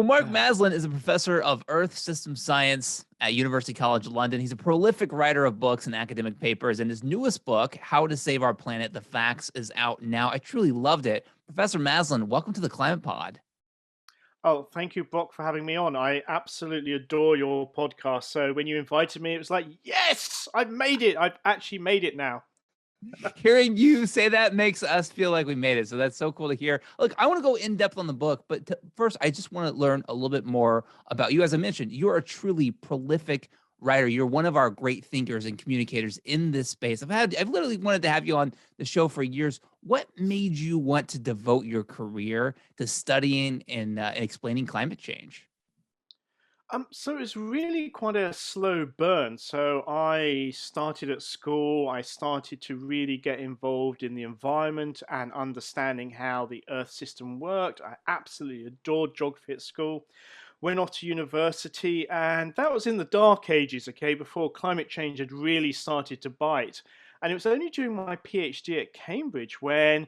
Well, Mark Maslin is a professor of Earth System Science at University College London. He's a prolific writer of books and academic papers, and his newest book, How to Save Our Planet, The Facts, is out now. I truly loved it. Professor Maslin, welcome to the Climate Pod. Oh, thank you, Brock, for having me on. I absolutely adore your podcast. So when you invited me, it was like, yes, I've made it. I've actually made it now. Hearing you say that makes us feel like we made it. So that's so cool to hear. Look, I want to go in depth on the book, but first, I just want to learn a little bit more about you. As I mentioned, you're a truly prolific writer. You're one of our great thinkers and communicators in this space. I've literally wanted to have you on the show for years. What made you want to devote your career to studying and explaining climate change? So it's really quite a slow burn. So I started at school. I started to really get involved in the environment and understanding how the Earth system worked. I absolutely adored geography at school. Went off to university, and that was in the dark ages, okay, before climate change had really started to bite. And it was only during my PhD at Cambridge when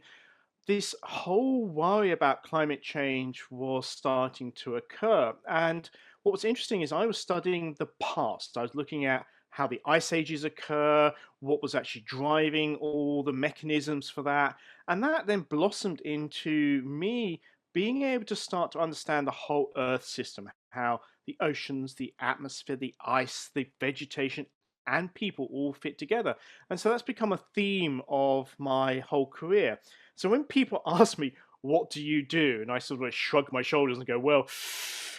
this whole worry about climate change was starting to occur. And what was interesting is I was studying the past. I was looking at how the ice ages occur, what was actually driving all the mechanisms for that. And that then blossomed into me being able to start to understand the whole Earth system, how the oceans, the atmosphere, the ice, the vegetation, and people all fit together. And so that's become a theme of my whole career. So when people ask me, what do you do? And I sort of shrug my shoulders and go, well,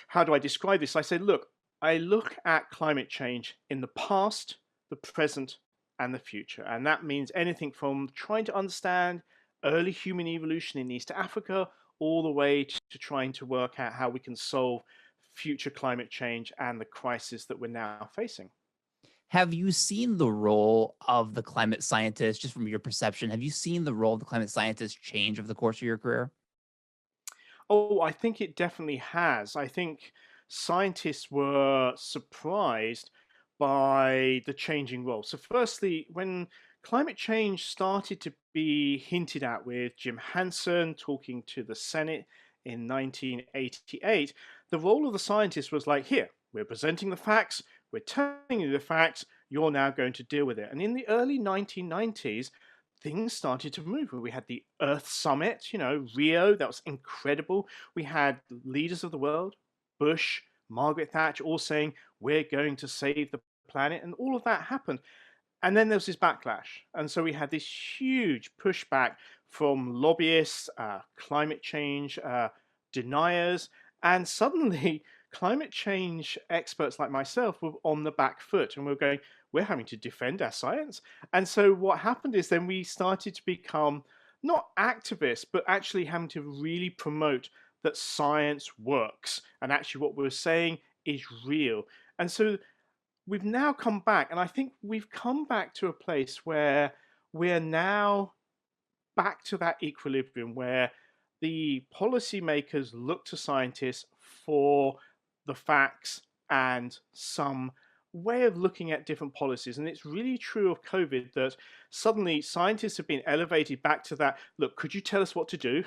how do I describe this? I say, look, I look at climate change in the past, the present, and the future. And that means anything from trying to understand early human evolution in East Africa all the way to trying to work out how we can solve future climate change and the crisis that we're now facing. Have you seen the role of the climate scientist, just from your perception? Have you seen the role of the climate scientist change over the course of your career? Oh, I think it definitely has. I think scientists were surprised by the changing role. So, firstly, when climate change started to be hinted at with Jim Hansen talking to the Senate in 1988, the role of the scientist was like, here, we're presenting the facts, we're telling you the facts, you're now going to deal with it. And in the early 1990s, things started to move. We had the Earth Summit, Rio, that was incredible. We had leaders of the world, Bush, Margaret Thatcher, all saying, we're going to save the planet. And all of that happened. And then there was this backlash. And so we had this huge pushback from lobbyists, climate change deniers. And suddenly, climate change experts like myself were on the back foot and we were going, we're having to defend our science. And so what happened is then we started to become not activists, but actually having to really promote that science works. And actually, what we're saying is real. And so we've now come back, and I think we've come back to a place where we're now back to that equilibrium where the policymakers look to scientists for the facts and some way of looking at different policies. And it's really true of COVID that suddenly scientists have been elevated back to that. Look, could you tell us what to do?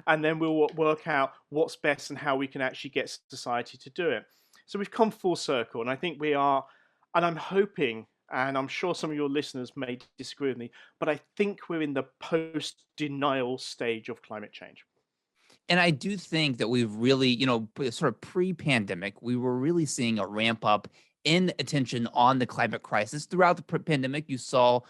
And then we'll work out what's best and how we can actually get society to do it. So we've come full circle. And I think we are, and I'm hoping, and I'm sure some of your listeners may disagree with me, but I think we're in the post denial stage of climate change. And I do think that we've really, sort of pre-pandemic, we were really seeing a ramp up in attention on the climate crisis throughout the pandemic. You saw,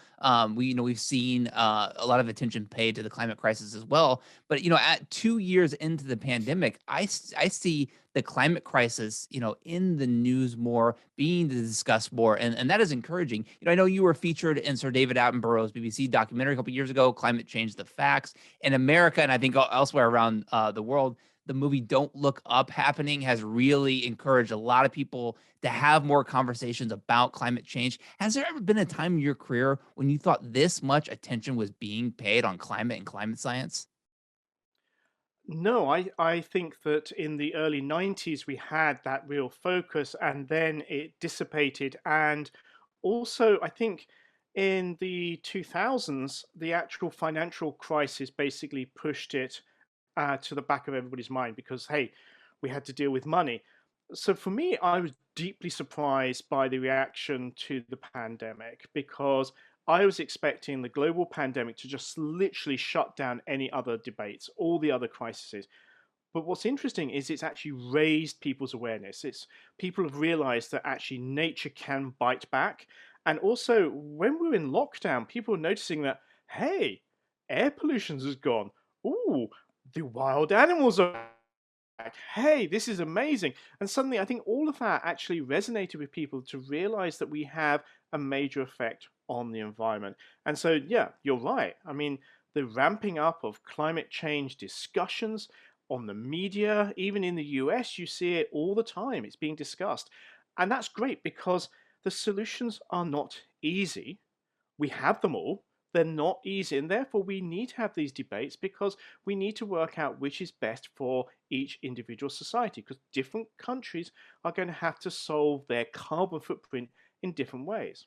we've seen a lot of attention paid to the climate crisis as well. But at 2 years into the pandemic, I see the climate crisis, in the news more, being discussed more, and that is encouraging. I know you were featured in Sir David Attenborough's BBC documentary a couple years ago, "Climate Change: The Facts." In America, and I think elsewhere around the world, the movie "Don't Look Up" happening has really encouraged a lot of people to have more conversations about climate change. Has there ever been a time in your career when you thought this much attention was being paid on climate and climate science? No, I think that in the early 90s we had that real focus and then it dissipated. And also, I think in the 2000s, the actual financial crisis basically pushed it to the back of everybody's mind because, hey, we had to deal with money. So for me, I was deeply surprised by the reaction to the pandemic because I was expecting the global pandemic to just literally shut down any other debates, all the other crises. But what's interesting is it's actually raised people's awareness. It's people have realized that actually nature can bite back. And also, when we're in lockdown, people are noticing that, hey, air pollution has gone. Ooh, the wild animals are back. Hey, this is amazing. And suddenly, I think all of that actually resonated with people to realize that we have a major effect on the environment. And so, yeah, you're right. I mean, the ramping up of climate change discussions on the media, even in the US, you see it all the time. It's being discussed. And that's great because the solutions are not easy. We have them all. They're not easy. And therefore, we need to have these debates because we need to work out which is best for each individual society because different countries are going to have to solve their carbon footprint in different ways.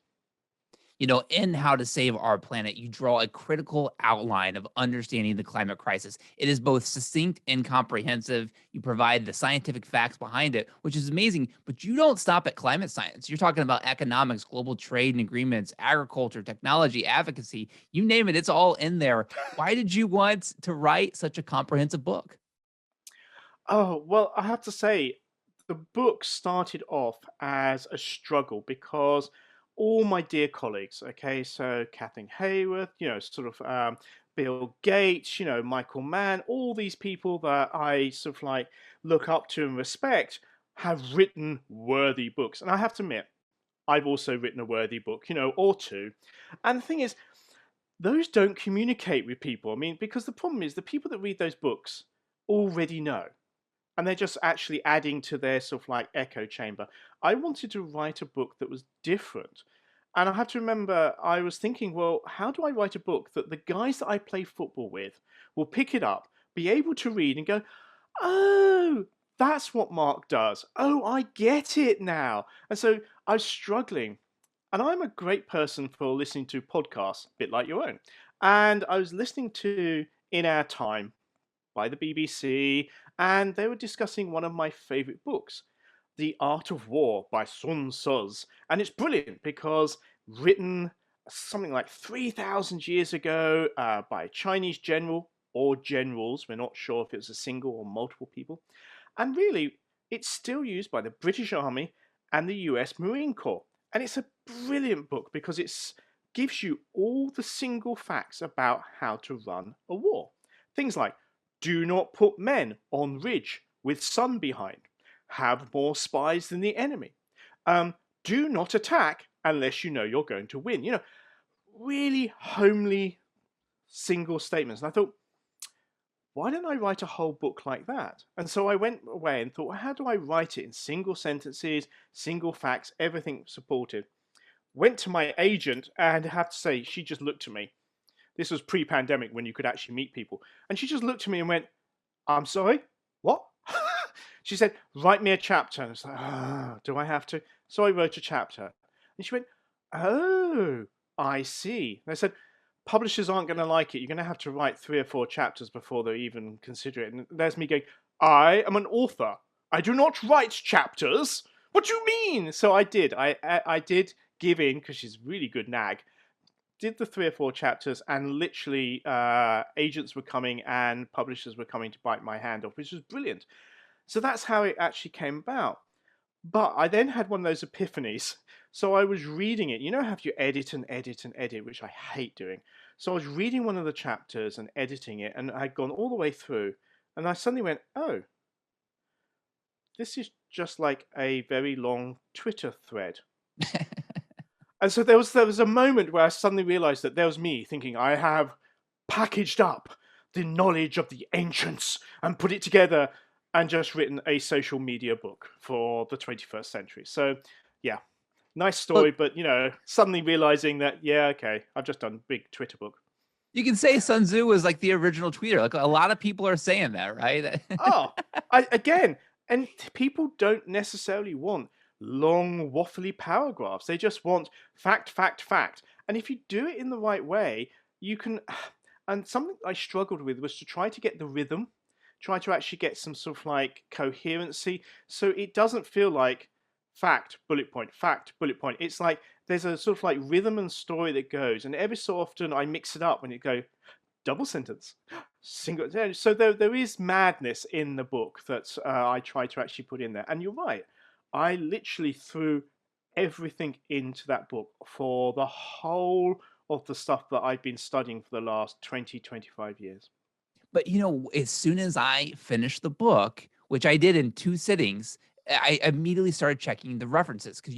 In How to Save Our Planet, you draw a critical outline of understanding the climate crisis. It is both succinct and comprehensive. You provide the scientific facts behind it, which is amazing, but you don't stop at climate science. You're talking about economics, global trade and agreements, agriculture, technology, advocacy, you name it, it's all in there. Why did you want to write such a comprehensive book? Oh, well, I have to say, the book started off as a struggle because all my dear colleagues, okay, so Kathleen Hayworth, sort of Bill Gates, Michael Mann, all these people that I sort of like look up to and respect have written worthy books. And I have to admit, I've also written a worthy book, or two. And the thing is, those don't communicate with people. I mean, because the problem is the people that read those books already know and they're just actually adding to their sort of like echo chamber. I wanted to write a book that was different. And I have to remember, I was thinking, well, how do I write a book that the guys that I play football with will pick it up, be able to read and go, oh, that's what Mark does. Oh, I get it now. And so I was struggling. And I'm a great person for listening to podcasts, a bit like your own. And I was listening to In Our Time by the BBC, and they were discussing one of my favorite books, The Art of War by Sun Tzu. And it's brilliant because written something like 3,000 years ago by a Chinese general or generals. We're not sure if it was a single or multiple people. And really, it's still used by the British Army and the US Marine Corps. And it's a brilliant book because it gives you all the single facts about how to run a war. Things like do not put men on ridge with sun behind. Have more spies than the enemy. Um, do not attack unless you know you're going to win. Really homely single statements. And I thought, why don't I write a whole book like that? And so I went away and thought, well, how do I write it in single sentences, single facts, everything supported? Went to my agent and I have to say, she just looked at me. This was pre-pandemic when you could actually meet people. And she just looked at me and went, I'm sorry, what? She said, write me a chapter. And I was like, do I have to? So I wrote a chapter. And she went, oh, I see. And I said, publishers aren't going to like it. You're going to have to write 3 or 4 chapters before they even consider it. And there's me going, I am an author. I do not write chapters. What do you mean? So I did. I did give in because she's a really good nag did the 3 or 4 chapters, and literally agents were coming and publishers were coming to bite my hand off, which was brilliant. So that's how it actually came about. But I then had one of those epiphanies. So I was reading it. You know how you edit and edit and edit, which I hate doing. So I was reading one of the chapters and editing it, and I'd gone all the way through, and I suddenly went, oh, this is just like a very long Twitter thread. And so there was a moment where I suddenly realized that there was me thinking I have packaged up the knowledge of the ancients and put it together and just written a social media book for the 21st century. So yeah, nice Look, story, but suddenly realizing that yeah, okay, I've just done a big Twitter book. you can say Sun Tzu was like the original tweeter. Like a lot of people are saying that, right? Oh, again, and people don't necessarily want long, waffly paragraphs. They just want fact, fact, fact. And if you do it in the right way, you can. And something I struggled with was to try to get the rhythm. try to actually get some sort of like coherency, so it doesn't feel like fact, bullet point, fact, bullet point. It's like there's a sort of like rhythm and story that goes, and every so often I mix it up and it go double sentence, single. So there is madness in the book that I try to actually put in there. And you're right, I literally threw everything into that book for the whole of the stuff that I've been studying for the last 20, 25 years. But, as soon as I finished the book, which I did in 2 sittings, I immediately started checking the references because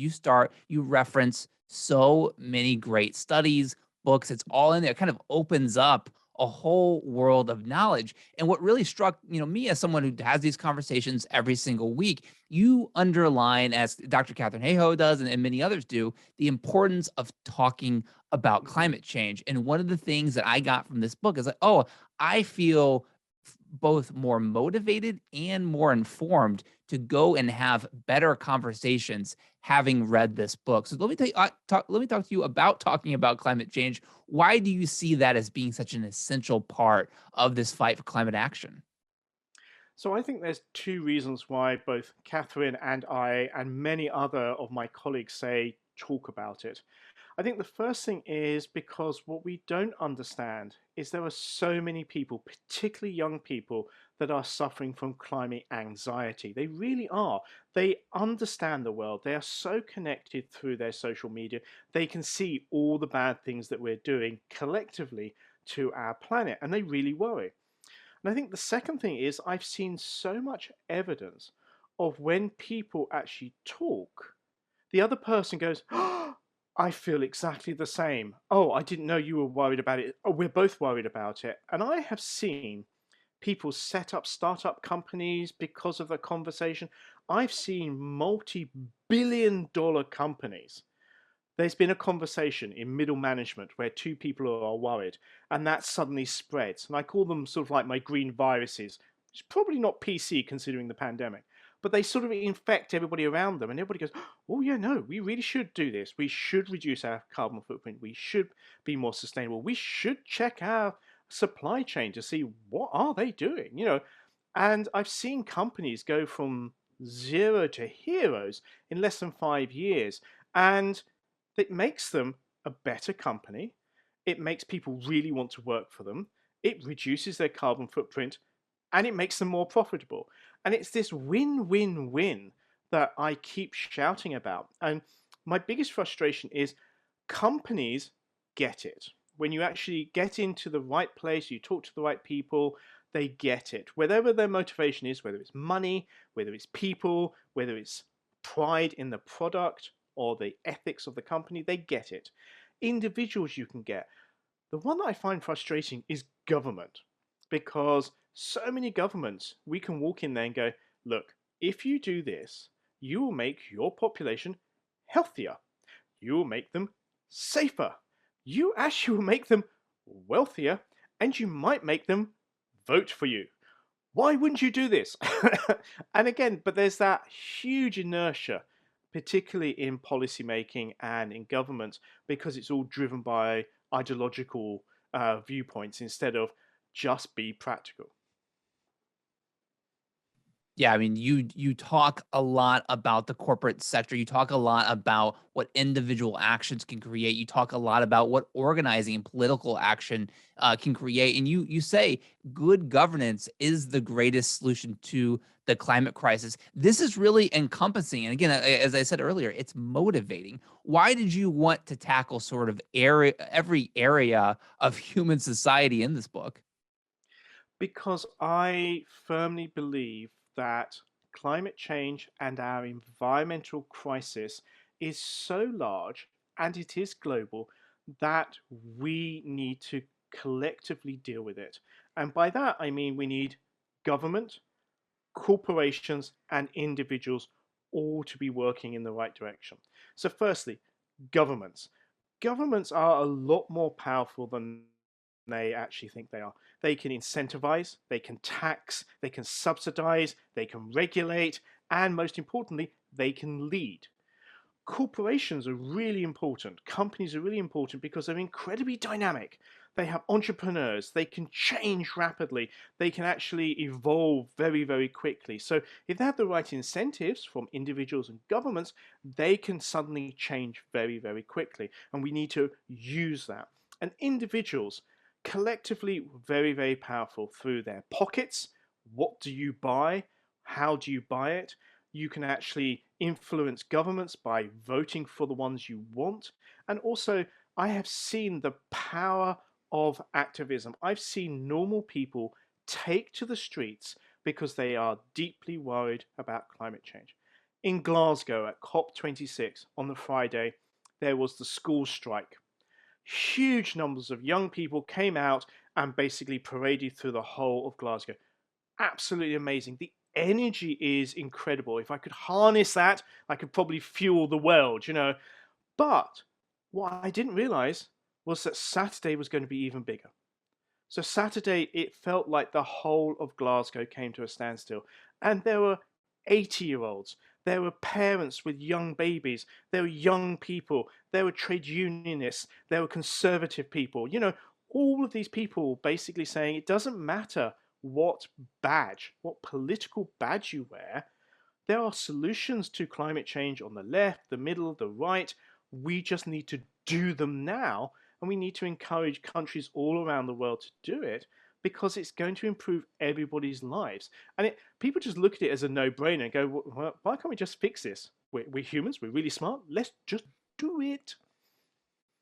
you reference so many great studies, books, it's all in there. It kind of opens up a whole world of knowledge. And what really struck, me as someone who has these conversations every single week, you underline, as Dr. Catherine Hayhoe does and many others do, the importance of talking about Mhm. climate change. And one of the things that I got from this book is like, oh, I feel both more motivated and more informed to go and have better conversations having read this book. So let me tell you, let me talk to you about talking about climate change. Why do you see that as being such an essential part of this fight for climate action? So I think there's two reasons why both Catherine and I and many other of my colleagues say talk about it. I think the first thing is because what we don't understand is there are so many people, particularly young people, that are suffering from climate anxiety. They really are. They understand the world. They are so connected through their social media. They can see all the bad things that we're doing collectively to our planet, and they really worry. And I think the second thing is I've seen so much evidence of when people actually talk, the other person goes, "Oh, I feel exactly the same. Oh, I didn't know you were worried about it. Oh, we're both worried about it." And I have seen people set up startup companies because of the conversation. I've seen multi-billion-dollar companies. There's been a conversation in middle management where two people are worried, and that suddenly spreads. And I call them sort of like my green viruses. It's probably not PC considering the pandemic, but they sort of infect everybody around them, and everybody goes, "Oh yeah, no, we really should do this. We should reduce our carbon footprint. We should be more sustainable. We should check our supply chain to see what are they doing." And I've seen companies go from zero to heroes in less than 5 years, and it makes them a better company. It makes people really want to work for them. It reduces their carbon footprint, and it makes them more profitable. And it's this win win win that I keep shouting about. And my biggest frustration is companies get it. When you actually get into the right place, you talk to the right people, they get it. Whatever their motivation is, whether it's money, whether it's people, whether it's pride in the product or the ethics of the company, they get it. Individuals you can get. The one that I find frustrating is government, because so many governments, we can walk in there and go, look, if you do this, you will make your population healthier. You will make them safer. You actually will make them wealthier, and you might make them vote for you. Why wouldn't you do this? And again, but there's that huge inertia, particularly in policy making and in government, because it's all driven by ideological viewpoints instead of just be practical. Yeah, I mean, you talk a lot about the corporate sector. You talk a lot about what individual actions can create. You talk a lot about what organizing and political action can create. And you say good governance is the greatest solution to the climate crisis. This is really encompassing. And again, as I said earlier, it's motivating. Why did you want to tackle sort of every area of human society in this book? Because I firmly believe that climate change and our environmental crisis is so large and it is global that we need to collectively deal with it. And by that, I mean we need government, corporations, and individuals all to be working in the right direction. So, firstly, governments. Governments are a lot more powerful than they actually think they are. They can incentivize, they can tax, they can subsidize, they can regulate, and most importantly, they can lead. corporations are really important. Companies are really important because they're incredibly dynamic. They have entrepreneurs. They can change rapidly. They can actually evolve very, very quickly. So if they have the right incentives from individuals and governments, they can suddenly change very, very quickly. And we need to use that. And individuals, collectively, very, very powerful through their pockets. What do you buy? How do you buy it? You can actually influence governments by voting for the ones you want. And also, I have seen the power of activism. I've seen normal people take to the streets because they are deeply worried about climate change. In Glasgow at COP26 on the Friday, there was the school strike. Huge numbers of young people came out and basically paraded through the whole of Glasgow. Absolutely amazing. The energy is incredible. If I could harness that, I could probably fuel the world. But what I didn't realize was that Saturday was going to be even bigger. So Saturday, it felt like the whole of Glasgow came to a standstill. And there were 80-year-olds. There were parents with young babies. There were young people. There were trade unionists. There were conservative people. All of these people basically saying it doesn't matter what political badge you wear. There are solutions to climate change on the left, the middle, the right. We just need to do them now, and we need to encourage countries all around the world to do it because it's going to improve everybody's lives. And people just look at it as a no-brainer and go, well, why can't we just fix this? We're humans, we're really smart, let's just do it.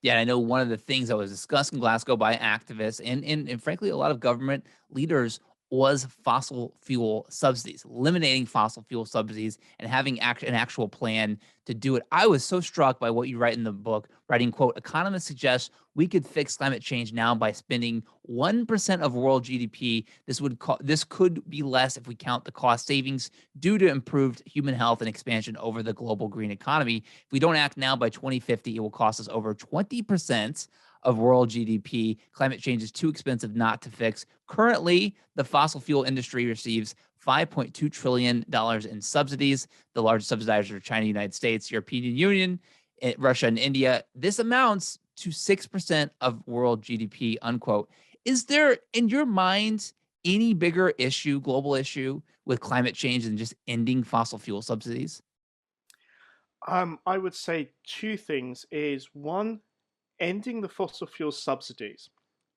Yeah, and I know one of the things that was discussed in Glasgow by activists and frankly a lot of government leaders was fossil fuel subsidies, eliminating fossil fuel subsidies and having an actual plan to do it. I was so struck by what you write in the book, writing, quote, economists suggest we could fix climate change now by spending 1% of world GDP. This could be less if we count the cost savings due to improved human health and expansion over the global green economy. If we don't act now, by 2050, it will cost us over 20% of world GDP. Climate change is too expensive not to fix. Currently, the fossil fuel industry receives $5.2 trillion in subsidies. The largest subsidizers are China, United States, European Union, Russia, and India. This amounts to 6% of world GDP, unquote. Is there, in your mind, any bigger issue, global issue with climate change than just ending fossil fuel subsidies? I would say two things is one, ending the fossil fuel subsidies.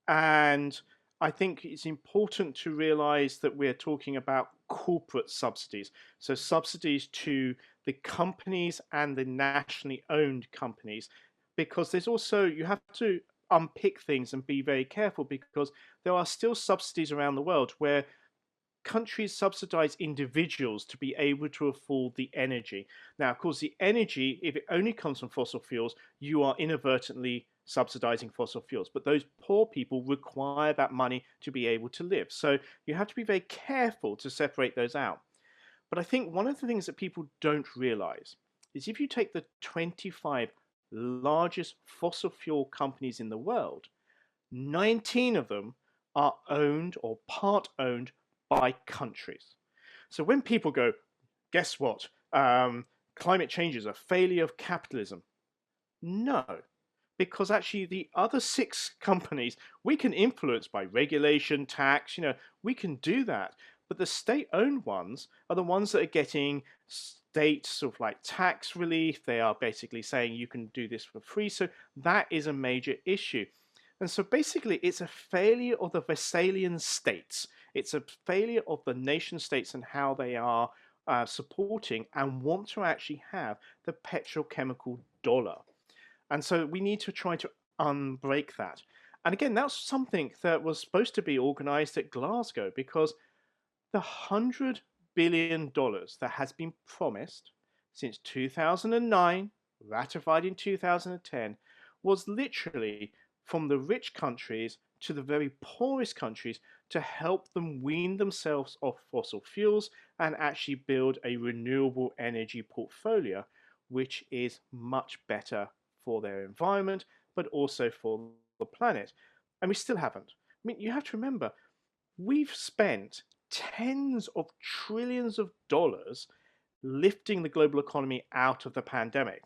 And I think it's important to realize that we're talking about corporate subsidies. So, subsidies to the companies and the nationally owned companies, because you have to unpick things and be very careful because there are still subsidies around the world where countries subsidize individuals to be able to afford the energy. Now, of course, the energy, if it only comes from fossil fuels, you are inadvertently subsidizing fossil fuels. But those poor people require that money to be able to live. So you have to be very careful to separate those out. But I think one of the things that people don't realize is if you take the 25 largest fossil fuel companies in the world, 19 of them are owned or part owned by countries. So when people go, guess what? Climate change is a failure of capitalism. No, because actually the other six companies we can influence by regulation, tax, we can do that. But the state-owned ones are the ones that are getting state sort of like tax relief. They are basically saying you can do this for free. So that is a major issue. And so basically, it's a failure of the Westphalian states. It's a failure of the nation states and how they are supporting and want to actually have the petrochemical dollar. And so we need to try to unbreak that. And again, that's something that was supposed to be organized at Glasgow because the $100 billion that has been promised since 2009, ratified in 2010, was literally from the rich countries to the very poorest countries to help them wean themselves off fossil fuels and actually build a renewable energy portfolio, which is much better for their environment, but also for the planet. And we still haven't. I mean, you have to remember, we've spent tens of trillions of dollars lifting the global economy out of the pandemic.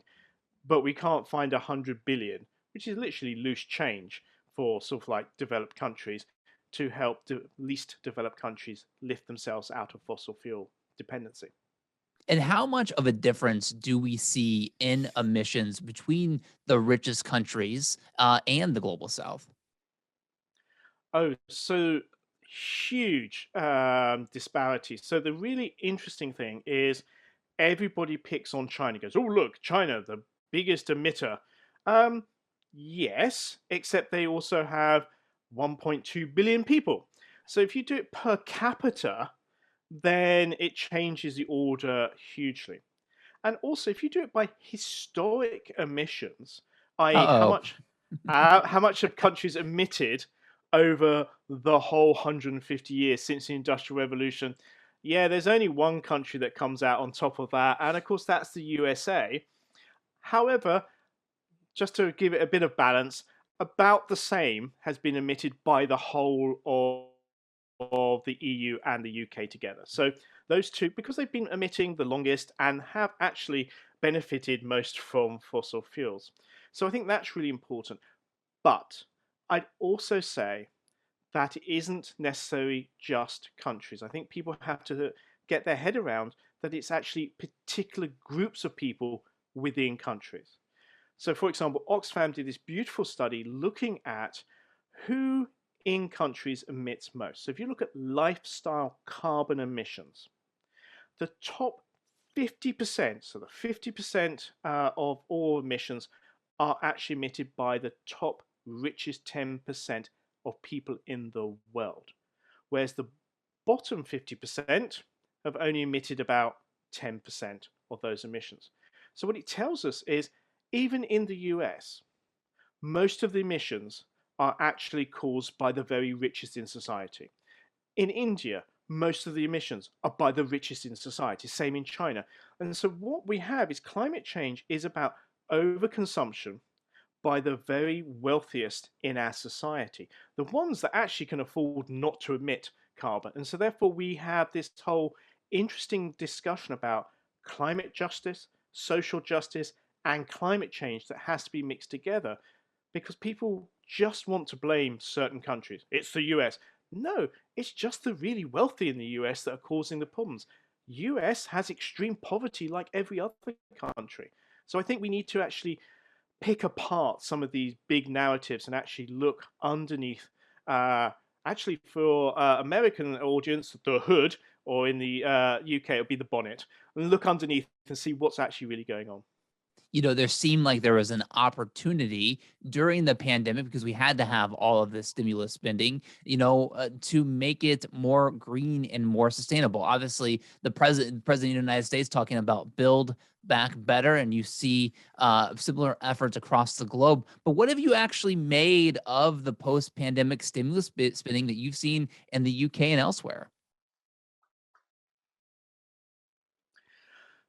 but we can't find 100 billion, which is literally loose change for sort of like developed countries to help the least developed countries lift themselves out of fossil fuel dependency. And how much of a difference do we see in emissions between the richest countries and the global south? Oh, so huge disparities. So the really interesting thing is everybody picks on China. Goes, oh look, China, the biggest emitter. Um, yes, except they also have 1.2 billion people. So if you do it per capita, then it changes the order hugely. And also, if you do it by historic emissions, i.e., Uh-oh. how much have countries emitted over the whole 150 years since the Industrial Revolution? Yeah, there's only one country that comes out on top of that, and of course, that's the USA. However, just to give it a bit of balance, about the same has been emitted by the whole of the EU and the UK together. So those two, because they've been emitting the longest and have actually benefited most from fossil fuels. So I think that's really important. But I'd also say that it isn't necessarily just countries. I think people have to get their head around that it's actually particular groups of people within countries. So, for example, Oxfam did this beautiful study looking at who in countries emits most. So, if you look at lifestyle carbon emissions, the top 50%, so the 50% of all emissions are actually emitted by the top richest 10% of people in the world, whereas the bottom 50% have only emitted about 10% of those emissions. So, what it tells us is even in the US, most of the emissions are actually caused by the very richest in society. In India, most of the emissions are by the richest in society, same in China. And so, what we have is climate change is about overconsumption by the very wealthiest in our society, the ones that actually can afford not to emit carbon. And so, therefore, we have this whole interesting discussion about climate justice, social justice, and climate change that has to be mixed together because people just want to blame certain countries. It's the US. No, it's just the really wealthy in the US that are causing the problems. US has extreme poverty like every other country. So I think we need to actually pick apart some of these big narratives and actually look underneath. Actually, for American audience, the hood, or in the UK, it'll be the bonnet, and look underneath and see what's actually really going on. There seemed like there was an opportunity during the pandemic because we had to have all of this stimulus spending, to make it more green and more sustainable. Obviously, the president of the United States talking about build back better, and you see similar efforts across the globe. But what have you actually made of the post-pandemic stimulus spending that you've seen in the UK and elsewhere?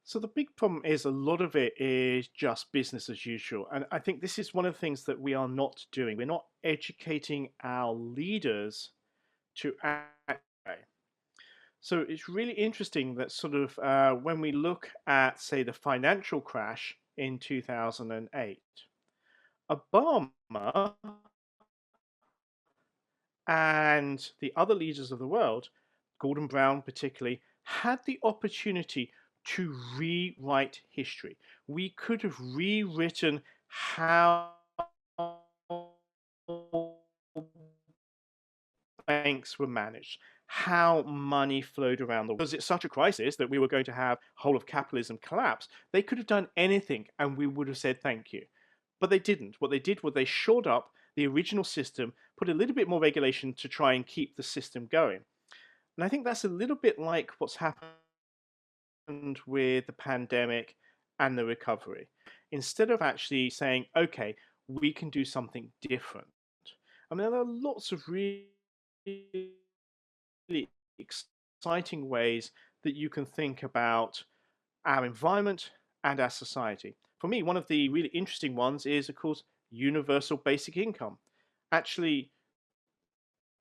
So the big problem is a lot of it is just business as usual. And I think this is one of the things that we are not doing. We're not educating our leaders to act. So it's really interesting that sort of when we look at, say, the financial crash in 2008, Obama and the other leaders of the world, Gordon Brown particularly, had the opportunity to rewrite history. We could have rewritten how banks were managed, how money flowed around the world. Because it's such a crisis that we were going to have whole of capitalism collapse. They could have done anything and we would have said thank you. But they didn't. What they did was they shored up the original system, put a little bit more regulation to try and keep the system going. And I think that's a little bit like what's happened with the pandemic and the recovery. Instead of actually saying, okay, we can do something different. I mean, there are lots of really exciting ways that you can think about our environment and our society. For me, one of the really interesting ones is, of course, universal basic income. Actually,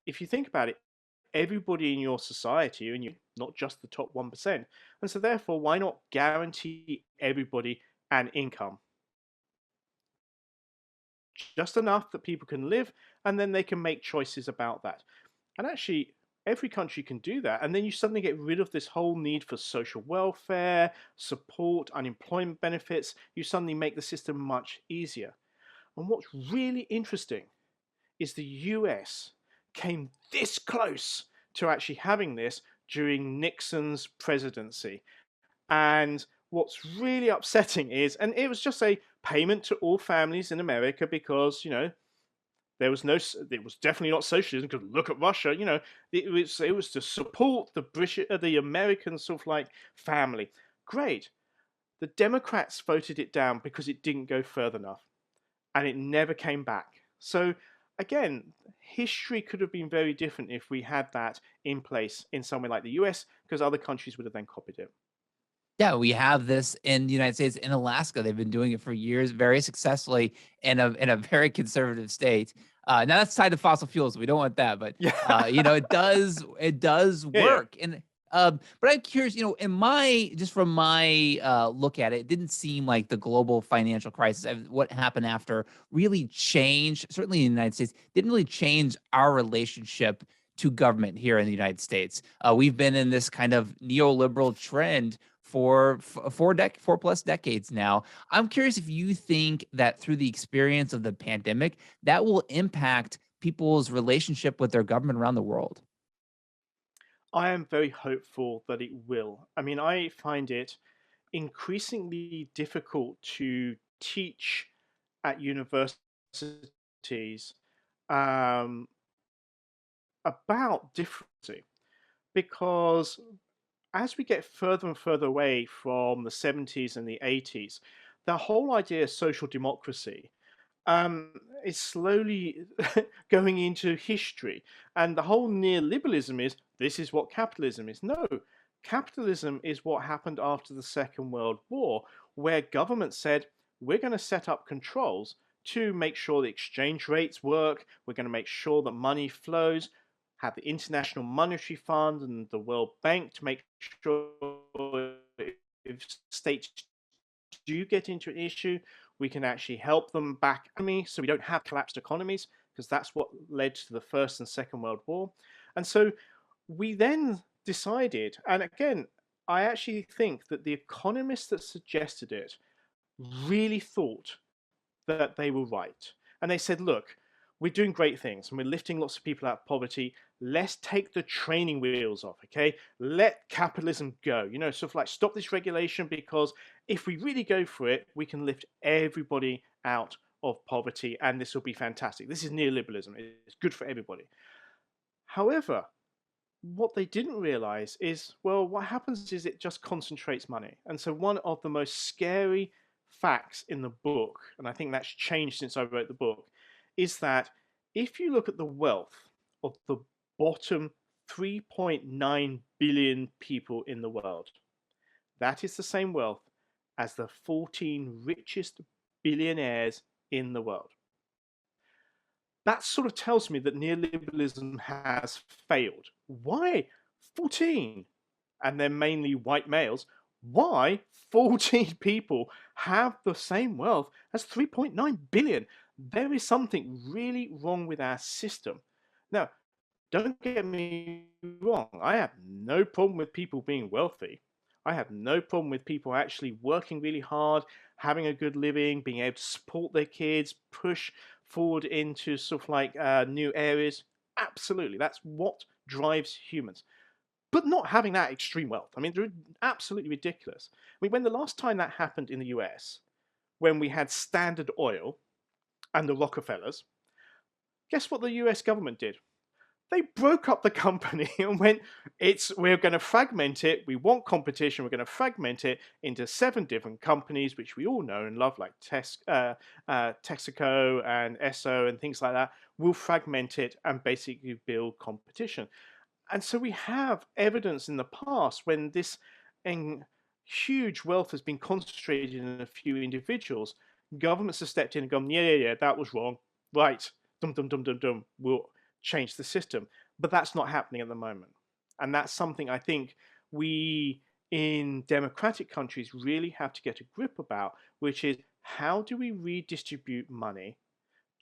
if you think about it, everybody in your society, and you, not just the top 1%. And so, therefore, why not guarantee everybody an income? just enough that people can live, and then they can make choices about that. And actually, every country can do that. And then you suddenly get rid of this whole need for social welfare, support, unemployment benefits. You suddenly make the system much easier. And what's really interesting is the US came this close to actually having this during Nixon's presidency. And what's really upsetting is, and it was just a payment to all families in America because, there was no, it was definitely not socialism because look at Russia, it was to support the British, the American sort of like family. Great. The Democrats voted it down because it didn't go further enough and it never came back. So again, history could have been very different if we had that in place in somewhere like the US because other countries would have then copied it. Yeah, we have this in the United States, in Alaska. They've been doing it for years, very successfully in a very conservative state. Now that's tied to fossil fuels. We don't want that, but Yeah. it does Yeah, yeah. work. And but I'm curious, in my just from my look at it, it didn't seem like the global financial crisis, what happened after, really changed. Certainly in the United States, didn't really change our relationship to government here in the United States. We've been in this kind of neoliberal trend for 4 plus decades now. I'm curious if you think that through the experience of the pandemic, that will impact people's relationship with their government around the world. I am very hopeful that it will. I mean, I find it increasingly difficult to teach at universities um, about difference because as we get further and further away from the 70s and the 80s, the whole idea of social democracy um, is slowly going into history. And the whole neoliberalism is this is what capitalism is. No, capitalism is what happened after the Second World War, where government said, we're going to set up controls to make sure the exchange rates work, we're going to make sure that money flows, have the International Monetary Fund and the World Bank to make sure if states do get into an issue, we can actually help them back economy so we don't have collapsed economies because that's what led to the First and Second World War. And so we then decided, and again, I actually think that the economists that suggested it really thought that they were right. And they said, look, we're doing great things and we're lifting lots of people out of poverty. Let's take the training wheels off, okay? Let capitalism go. Sort of like stop this regulation because if we really go for it, we can lift everybody out of poverty and this will be fantastic. This is neoliberalism. It's good for everybody. However, what they didn't realize is, well, what happens is it just concentrates money. And so one of the most scary facts in the book, and I think that's changed since I wrote the book, is that if you look at the wealth of the bottom 3.9 billion people in the world, that is the same wealth as the 14 richest billionaires in the world. That sort of tells me that neoliberalism has failed. Why 14? And they're mainly white males. Why 14 people have the same wealth as 3.9 billion? There is something really wrong with our system. Now, don't get me wrong, I have no problem with people being wealthy. I have no problem with people actually working really hard, having a good living, being able to support their kids, push forward into sort of like new areas. Absolutely, that's what drives humans. But not having that extreme wealth. I mean, they're absolutely ridiculous. I mean, when the last time that happened in the US, when we had Standard Oil and the Rockefellers, guess what the US government did? They broke up the company and went, we're going to fragment it. We want competition. We're going to fragment it into 7 different companies, which we all know and love, like Texaco and Esso and things like that. We'll fragment it and basically build competition. And so we have evidence in the past when this huge wealth has been concentrated in a few individuals, governments have stepped in and gone, yeah, that was wrong. Right, dum, dum, dum, dum, dum, we'll change the system. But that's not happening at the moment. And that's something I think we in democratic countries really have to get a grip about, which is how do we redistribute money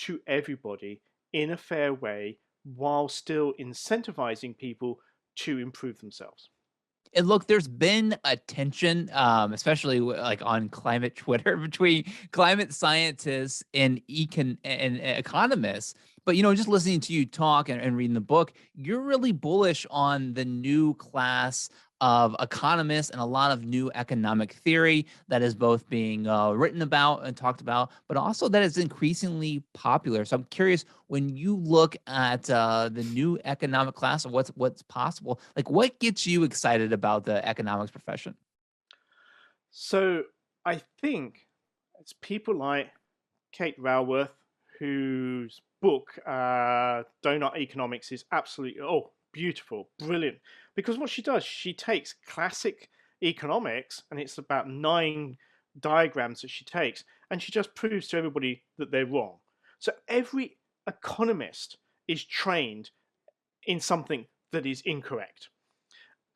to everybody in a fair way while still incentivizing people to improve themselves. And look, there's been a tension, especially like on climate Twitter between climate scientists and economists. But just listening to you talk and reading the book, you're really bullish on the new class of economists and a lot of new economic theory that is both being written about and talked about, but also that is increasingly popular. So I'm curious, when you look at the new economic class of what's possible, like what gets you excited about the economics profession? So I think it's people like Kate Raworth, whose book Donut Economics is absolutely beautiful, brilliant. Because what she does, she takes classic economics, and it's about 9 diagrams that she takes, and she just proves to everybody that they're wrong. So every economist is trained in something that is incorrect.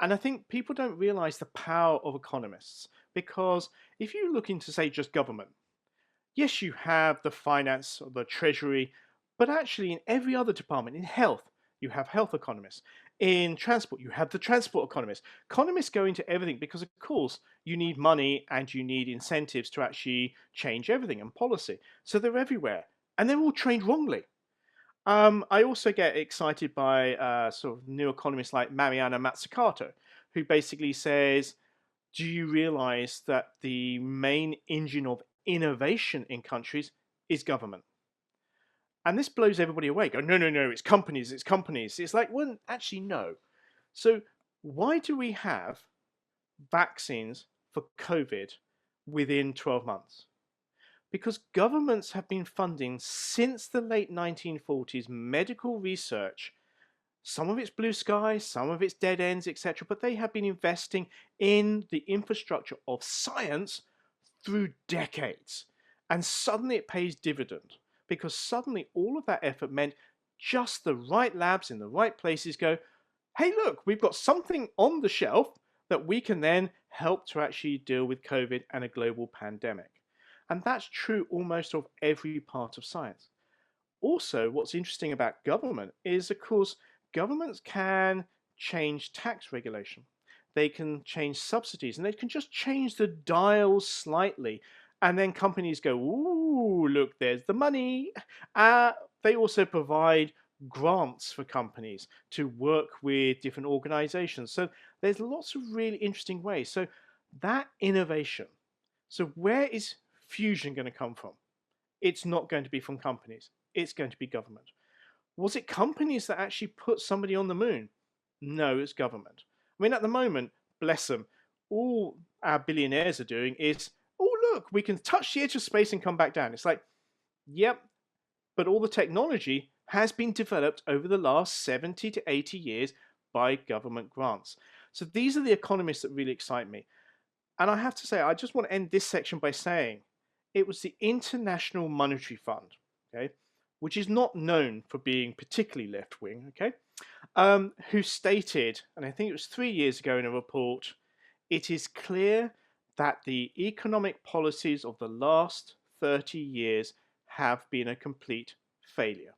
And I think people don't realize the power of economists, because if you look into, say, just government, yes, you have the finance or the treasury, but actually in every other department, in health, you have health economists. In transport, you have the transport economists. Economists go into everything because, of course, you need money and you need incentives to actually change everything and policy. So they're everywhere, and they're all trained wrongly. I also get excited by sort of new economists like Mariana Mazzucato, who basically says, do you realize that the main engine of innovation in countries is government? And this blows everybody away. Go, no, no, no, it's companies, it's companies. It's like, well, actually, no. So why do we have vaccines for COVID within 12 months? Because governments have been funding since the late 1940s medical research. Some of it's blue sky, some of it's dead ends, etc. But they have been investing in the infrastructure of science through decades. And suddenly it pays dividend, because suddenly all of that effort meant just the right labs in the right places go, hey, look, we've got something on the shelf that we can then help to actually deal with COVID and a global pandemic. And that's true almost of every part of science. Also, what's interesting about government is, of course, governments can change tax regulation. They can change subsidies, and they can just change the dial slightly. And then companies go, ooh, look, there's the money. Uh, they also provide grants for companies to work with different organizations. So there's lots of really interesting ways. So that innovation. So where is fusion going to come from? It's not going to be from companies. It's going to be government. Was it companies that actually put somebody on the moon? No, it's government. I mean, at the moment, bless them, all our billionaires are doing is, oh, look, we can touch the edge of space and come back down. It's like, yep, but all the technology has been developed over the last 70 to 80 years by government grants. So these are the economists that really excite me. And I have to say, I just want to end this section by saying it was the International Monetary Fund, okay, which is not known for being particularly left wing, okay, who stated, and I think it was 3 years ago in a report, it is clear that the economic policies of the last 30 years have been a complete failure.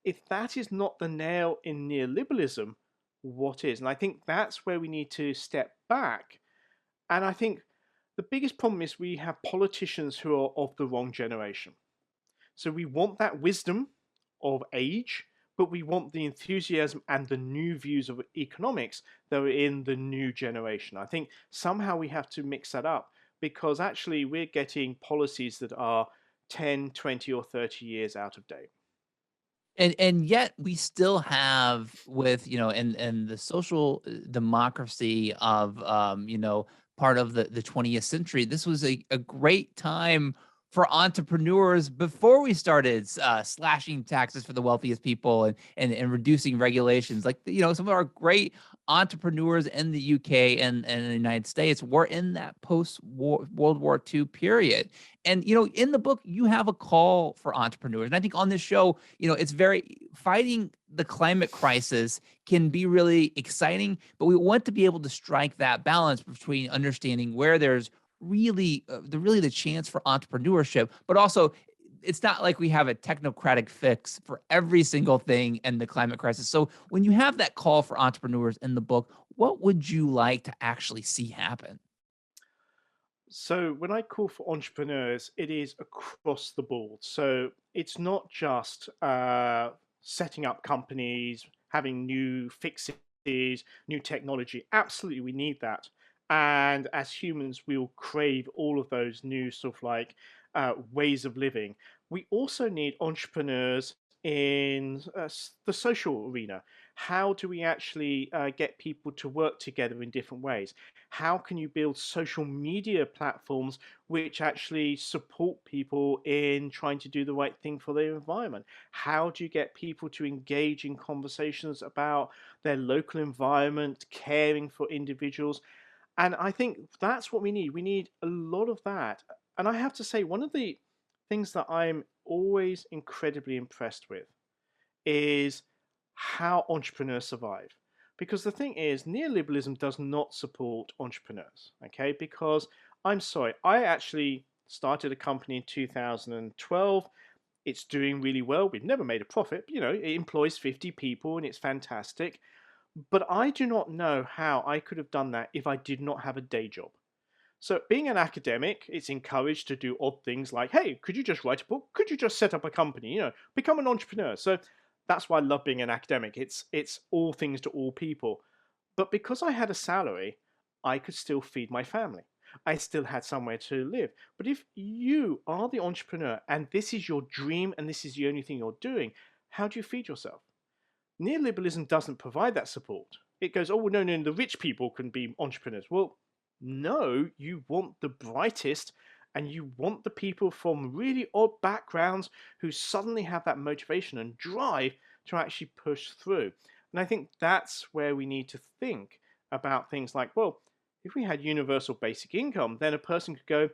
If that is not the nail in neoliberalism, what is? And I think that's where we need to step back. And I think the biggest problem is we have politicians who are of the wrong generation. So we want that wisdom of age, but we want the enthusiasm and the new views of economics that are in the new generation. I think somehow we have to mix that up, because actually we're getting policies that are 10, 20, or 30 years out of date. And yet we still have with, and the social democracy of, part of the 20th century, this was a great time for entrepreneurs before we started slashing taxes for the wealthiest people and reducing regulations. Like, some of our great entrepreneurs in the UK and the United States were in that post-war World War II period. And, in the book, you have a call for entrepreneurs. And I think on this show, it's very fighting the climate crisis can be really exciting, but we want to be able to strike that balance between understanding where there's really the chance for entrepreneurship, but also it's not like we have a technocratic fix for every single thing in the climate crisis. So when you have that call for entrepreneurs in the book, what would you like to actually see happen? So when I call for entrepreneurs, it is across the board. So it's not just setting up companies, having new fixes, new technology. Absolutely, we need that. And as humans, we'll crave all of those new sort of like ways of living. We also need entrepreneurs in the social arena. How do we actually get people to work together in different ways? How can you build social media platforms which actually support people in trying to do the right thing for their environment? How do you get people to engage in conversations about their local environment, caring for individuals? And I think that's what we need. We need a lot of that. And I have to say, one of the things that I'm always incredibly impressed with is how entrepreneurs survive. Because the thing is, neoliberalism does not support entrepreneurs, okay? Because I'm sorry, I actually started a company in 2012. It's doing really well. We've never made a profit, but, it employs 50 people and it's fantastic. But I do not know how I could have done that if I did not have a day job. So, being an academic, it's encouraged to do odd things like, hey, could you just write a book? Could you just set up a company? Become an entrepreneur. So, that's why I love being an academic. It's all things to all people. But because I had a salary, I could still feed my family. I still had somewhere to live. But if you are the entrepreneur and this is your dream and this is the only thing you're doing, how do you feed yourself? Neoliberalism doesn't provide that support. It goes, oh, well, no, no, the rich people can be entrepreneurs. Well, no, you want the brightest and you want the people from really odd backgrounds who suddenly have that motivation and drive to actually push through. And I think that's where we need to think about things like, well, if we had universal basic income, then a person could go,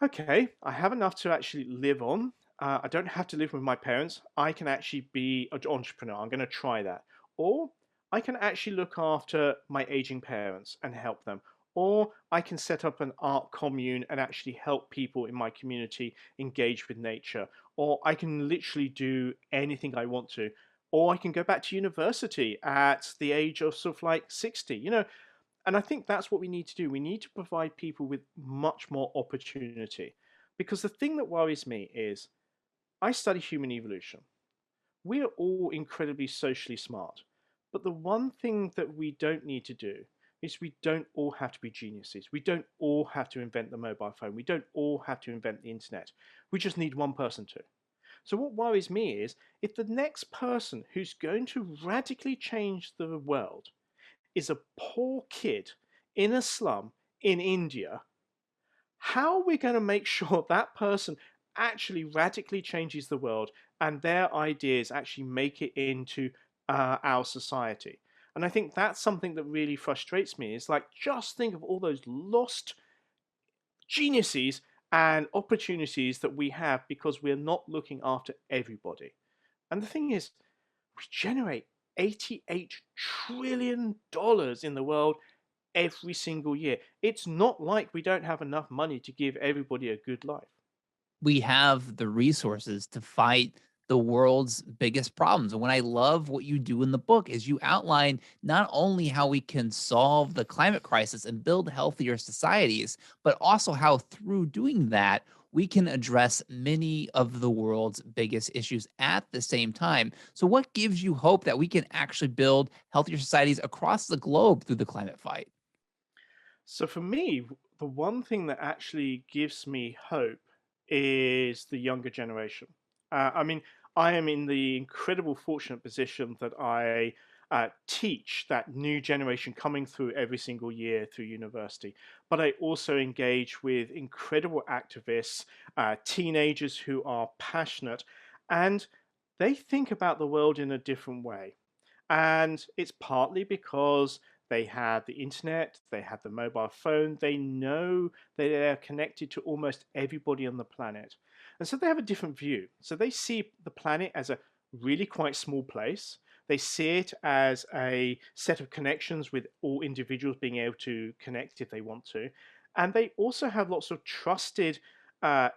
okay, I have enough to actually live on. I don't have to live with my parents. I can actually be an entrepreneur. I'm going to try that. Or I can actually look after my aging parents and help them. Or I can set up an art commune and actually help people in my community engage with nature. Or I can literally do anything I want to. Or I can go back to university at the age of sort of like 60. And I think that's what we need to do. We need to provide people with much more opportunity. Because the thing that worries me is I study human evolution. We are all incredibly socially smart. But the one thing that we don't need to do is we don't all have to be geniuses. We don't all have to invent the mobile phone. We don't all have to invent the internet. We just need one person to. So, what worries me is if the next person who's going to radically change the world is a poor kid in a slum in India, how are we going to make sure that person actually radically changes the world and their ideas actually make it into our society? And I think that's something that really frustrates me. Is like, just think of all those lost geniuses and opportunities that we have because we're not looking after everybody. And the thing is, we generate $88 trillion in the world every single year. It's not like we don't have enough money to give everybody a good life. We have the resources to fight the world's biggest problems. And what I love what you do in the book is you outline not only how we can solve the climate crisis and build healthier societies, but also how through doing that, we can address many of the world's biggest issues at the same time. So, what gives you hope that we can actually build healthier societies across the globe through the climate fight? So for me, the one thing that actually gives me hope is the younger generation. I mean, I am in the incredible fortunate position that I teach that new generation coming through every single year through university. But I also engage with incredible activists, teenagers who are passionate, and they think about the world in a different way. And it's partly because they have the internet, they have the mobile phone, they know that they're connected to almost everybody on the planet. And so they have a different view. So they see the planet as a really quite small place. They see it as a set of connections with all individuals being able to connect if they want to. And they also have lots of trusted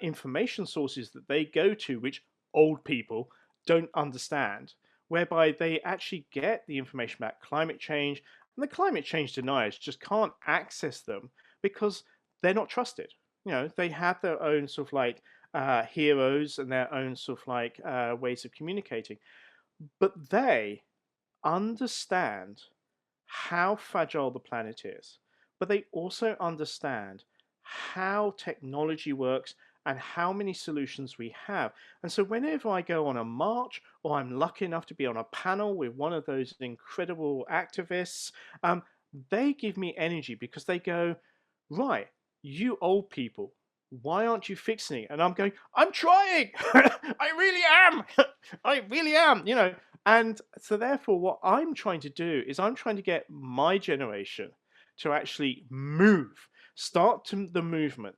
information sources that they go to, which old people don't understand, whereby they actually get the information about climate change, and the climate change deniers just can't access them because they're not trusted. They have their own sort of like heroes and their own sort of like ways of communicating, but they understand how fragile the planet is, but they also understand how technology works and how many solutions we have. And so, whenever I go on a march or I'm lucky enough to be on a panel with one of those incredible activists, um, they give me energy because they go, right, you old people, why aren't you fixing it? And I'm going, I'm trying. I really am. I really am, And so, therefore, what I'm trying to do is I'm trying to get my generation to actually move, start the movement,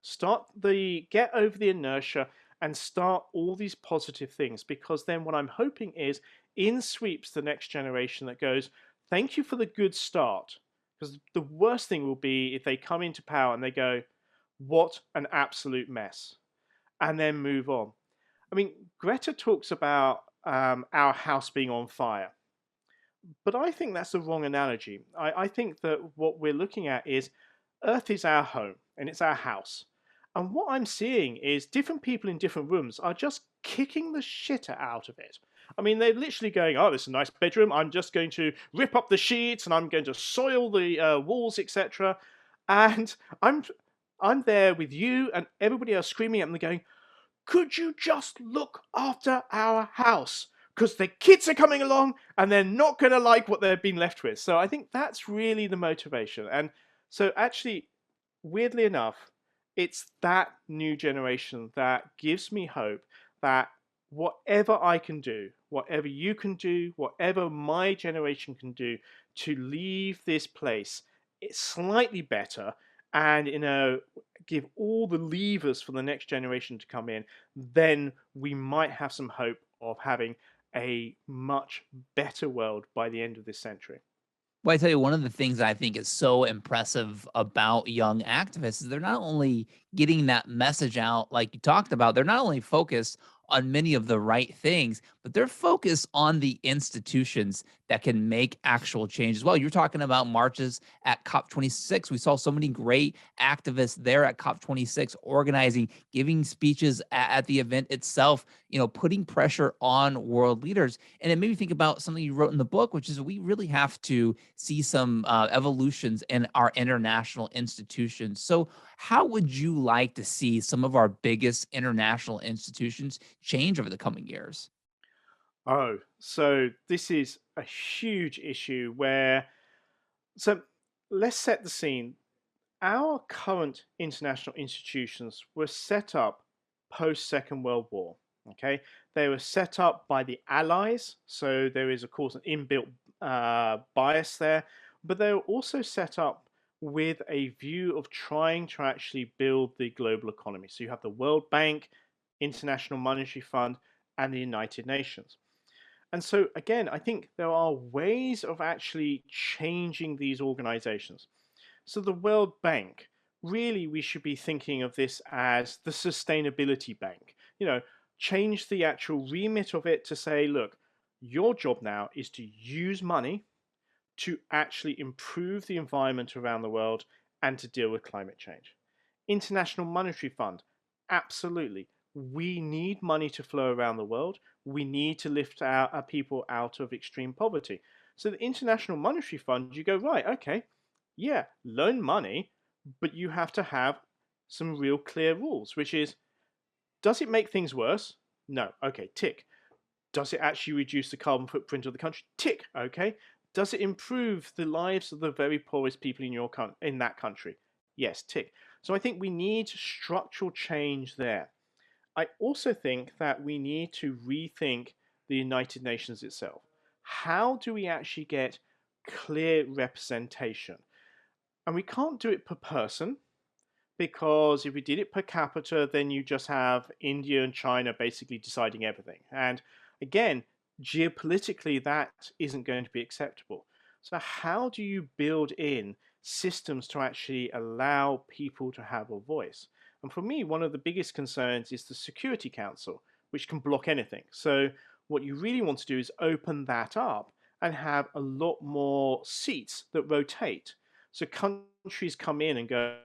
get over the inertia, and start all these positive things. Because then, what I'm hoping is in sweeps the next generation that goes, thank you for the good start. Because the worst thing will be if they come into power and they go, what an absolute mess, and then move on. I mean, Greta talks about our house being on fire, but I think that's the wrong analogy. I think that what we're looking at is Earth is our home and it's our house. And what I'm seeing is different people in different rooms are just kicking the shit out of it. I mean, they're literally going, "Oh, this is a nice bedroom. I'm just going to rip up the sheets and I'm going to soil the walls, etc." And I'm I'm there with you and everybody else screaming at them, going, could you just look after our house? Because the kids are coming along and they're not going to like what they've been left with. So I think that's really the motivation. And so, actually, weirdly enough, it's that new generation that gives me hope that whatever I can do, whatever you can do, whatever my generation can do to leave this place it's slightly better and give all the levers for the next generation to come in, then we might have some hope of having a much better world by the end of this century. Well, I tell you, one of the things I think is so impressive about young activists is they're not only getting that message out, like you talked about, they're not only focused on many of the right things, but they're focused on the institutions that can make actual change as well. You're talking about marches at COP26. We saw so many great activists there at COP26 organizing, giving speeches at the event itself, putting pressure on world leaders. And it made me think about something you wrote in the book, which is we really have to see some evolutions in our international institutions. So, how would you like to see some of our biggest international institutions change over the coming years? Oh, so this is a huge issue so let's set the scene. Our current international institutions were set up post Second World War. Okay, they were set up by the Allies, so there is of course an inbuilt bias there, but they were also set up with a view of trying to actually build the global economy. So you have the World Bank, International Monetary Fund, and the United Nations. And so, again, I think there are ways of actually changing these organizations. So, the World Bank, really, we should be thinking of this as the sustainability bank. Change the actual remit of it to say, look, your job now is to use money to actually improve the environment around the world and to deal with climate change. International Monetary Fund, absolutely. We need money to flow around the world. We need to lift our people out of extreme poverty. So the International Monetary Fund, you go, right, okay, yeah, loan money, but you have to have some real clear rules, which is, does it make things worse? No. Okay, tick. Does it actually reduce the carbon footprint of the country? Tick. Okay. Does it improve the lives of the very poorest people in that country? Yes, tick. So I think we need structural change there. I also think that we need to rethink the United Nations itself. How do we actually get clear representation? And we can't do it per person because if we did it per capita, then you just have India and China basically deciding everything. And again, geopolitically, that isn't going to be acceptable. So, how do you build in systems to actually allow people to have a voice? And for me, one of the biggest concerns is the Security Council, which can block anything. So, what you really want to do is open that up and have a lot more seats that rotate. So, countries come in and go,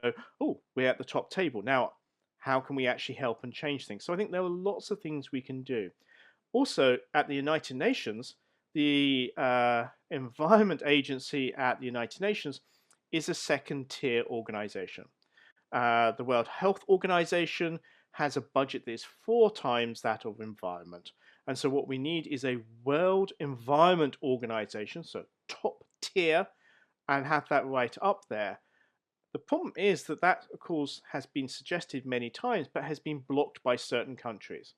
oh, we're at the top table. Now, how can we actually help and change things? So, I think there are lots of things we can do. Also, at the United Nations, the Environment Agency at the United Nations is a second tier organization. The World Health Organization has a budget that is 4 times that of environment. And so, what we need is a World Environment Organization, so top tier, and have that right up there. The problem is that that, of course, has been suggested many times, but has been blocked by certain countries.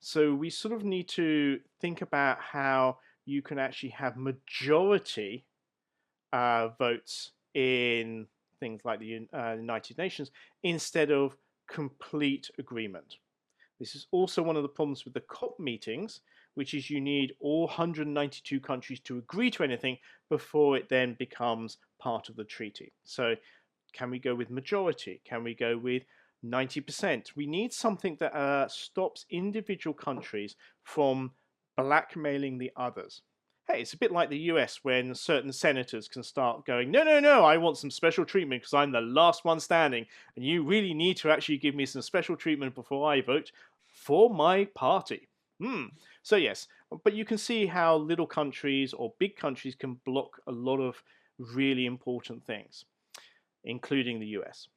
So we sort of need to think about how you can actually have majority votes in things like the United Nations instead of complete agreement. This is also one of the problems with the COP meetings, which is you need all 192 countries to agree to anything before it then becomes part of the treaty. So can we go with majority? Can we go with 90%? We need something that stops individual countries from blackmailing the others. Hey, it's a bit like the US when certain senators can start going, no, no, no, I want some special treatment because I'm the last one standing, and you really need to actually give me some special treatment before I vote for my party. So, yes, but you can see how little countries or big countries can block a lot of really important things, including the US.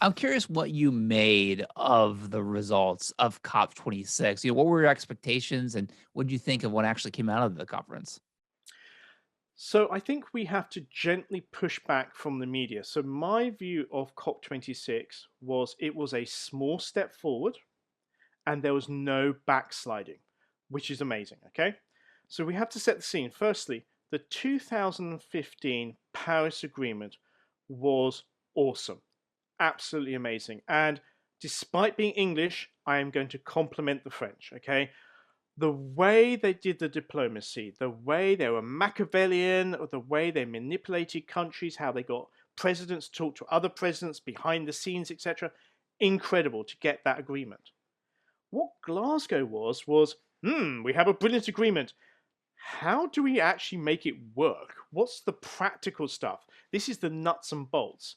I'm curious what you made of the results of COP26. What were your expectations and what did you think of what actually came out of the conference? So I think we have to gently push back from the media. So my view of COP26 was it was a small step forward and there was no backsliding, which is amazing. Okay. So we have to set the scene. Firstly, the 2015 Paris Agreement was awesome, absolutely amazing. And despite being English, I am going to compliment the French. Okay. The way they did the diplomacy, the way they were Machiavellian, or the way they manipulated countries, how they got presidents to talk to other presidents behind the scenes, etc. Incredible to get that agreement. What Glasgow was, we have a brilliant agreement. How do we actually make it work? What's the practical stuff? This is the nuts and bolts.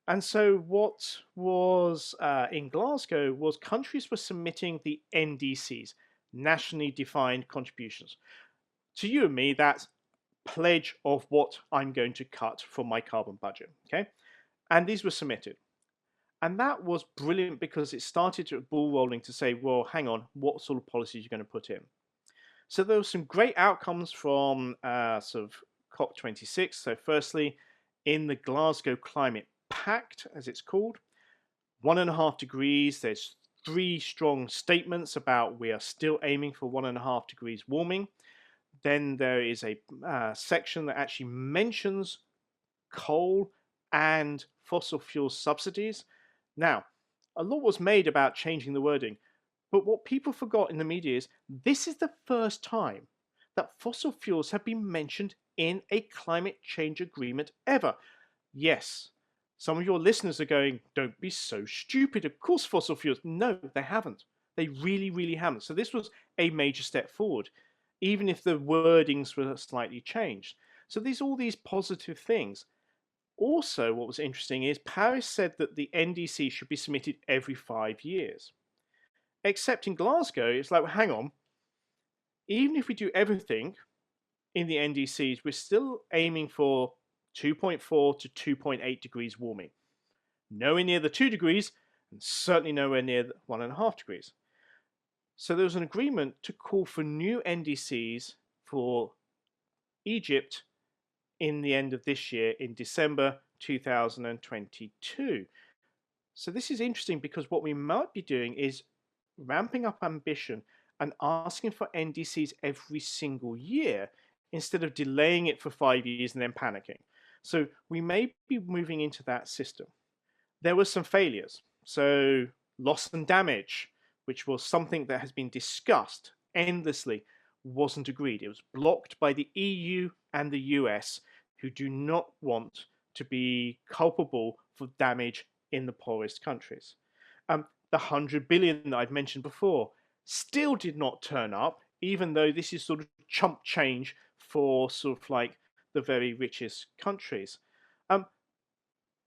And so, what was in Glasgow was countries were submitting the NDCs, nationally defined contributions. To you and me, that's pledge of what I'm going to cut from my carbon budget. Okay. And these were submitted. And that was brilliant because it started to ball rolling to say, well, hang on, what sort of policies are you going to put in? So there were some great outcomes from sort of COP26. So, firstly, in the Glasgow Climate Pact, as it's called, 1.5 degrees. There's 3 strong statements about we are still aiming for 1.5 degrees warming. Then there is a section that actually mentions coal and fossil fuel subsidies. Now, a lot was made about changing the wording, but what people forgot in the media is this is the first time that fossil fuels have been mentioned in a climate change agreement ever. Yes, some of your listeners are going, don't be so stupid. Of course, fossil fuels. No, they haven't. They really, really haven't. So this was a major step forward, even if the wordings were slightly changed. So these all these positive things. Also, what was interesting is Paris said that the NDC should be submitted every 5 years. Except in Glasgow, it's like, well, hang on. Even if we do everything in the NDCs, we're still aiming for 2.4 to 2.8 degrees warming. Nowhere near the 2 degrees, and certainly nowhere near the 1.5 degrees. So there was an agreement to call for new NDCs for Egypt in the end of this year, in December 2022. So this is interesting because what we might be doing is ramping up ambition and asking for NDCs every single year instead of delaying it for 5 years and then panicking. So we may be moving into that system. There were some failures. So loss and damage, which was something that has been discussed endlessly, wasn't agreed. It was blocked by the EU and the US, who do not want to be culpable for damage in the poorest countries. The 100 billion that I've mentioned before still did not turn up, even though this is sort of chump change for sort of like the very richest countries. Um,